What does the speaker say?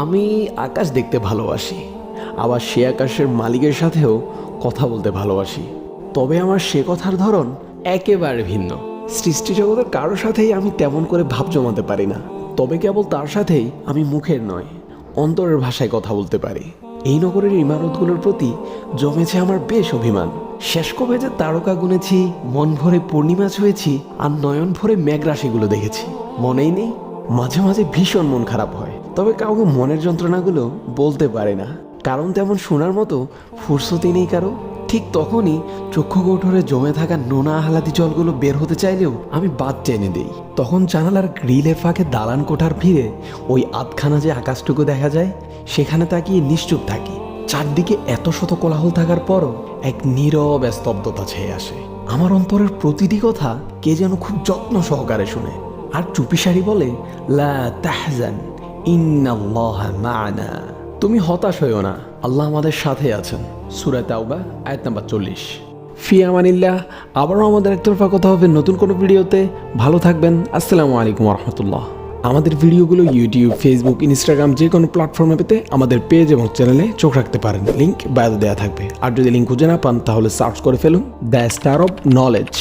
আমি আকাশ দেখতে ভালোবাসি, আবার সে আকাশের মালিকের সাথেও কথা বলতে ভালোবাসি। তবে আমার সে কথার ধরন একেবারে ভিন্ন। সৃষ্টি জগতের কারোর সাথেই আমি তেমন করে ভাব জমাতে পারি না, তবে কেবল তার সাথেই আমি মুখের নয় অন্তরের ভাষায় কথা বলতে পারি। এই নগরের ইমারতগুলোর প্রতি জমেছে আমার বেশ অভিমান। শেষ কবে যে তারকা গুনেছি, মন ভরে পূর্ণিমা ছুঁয়েছি, আর নয়ন ভরে মেঘরাশিগুলো দেখেছি মনেই নেই। মাঝে মাঝে ভীষণ মন খারাপ হয়, তবে কাউকে মনের যন্ত্রণাগুলো বলতে পারে না, কারণ তেমন শোনার মতো ফুরসতই নেই কারো। ঠিক তখনই চক্ষু কৌঠরে জমে থাকা নোনা আহ্লাদি জলগুলো বের হতে চাইলেও আমি বাদ টেনে দিই। তখন জানালার গ্রিলের ফাঁকে দালান কোঠার ভিড়ে ওই আধখানা যে আকাশটুকু দেখা যায়, সেখানে তাকিয়ে নিশ্চুপ থাকি। চারদিকে এত শত কোলাহল থাকার পরও এক নীরব স্তব্ধতা ছেয়ে আসে। আমার অন্তরের প্রতিটি কথা কে যেন খুব যত্ন সহকারে শুনে, আর চুপিসারি বলে, লা তাহজান ইন্নাল্লাহা মা'না। তুমি হতাশ হইও না, আল্লাহ আমাদের সাথে আছেন। সূরা তাওবা আয়াত নাম্বার 40। ফি আমানিল্লাহ। আবারও আমাদের একতরফা কথা হবে নতুন কোনো ভিডিওতে। ভালো থাকবেন। আসসালামু আলাইকুম ওয়া রাহমাতুল্লাহ। আমাদের ভিডিওগুলো ইউটিউব, ফেসবুক, ইনস্টাগ্রাম যে কোনো প্ল্যাটফর্মে পেতে আমাদের পেজ এবং চ্যানেলে চোখ রাখতে পারেন। লিংক বায়োতে দেওয়া থাকবে। আর যদি লিংক খুঁজে না পান তাহলে সার্চ করে ফেলুন দ্য স্টার অফ নলেজ।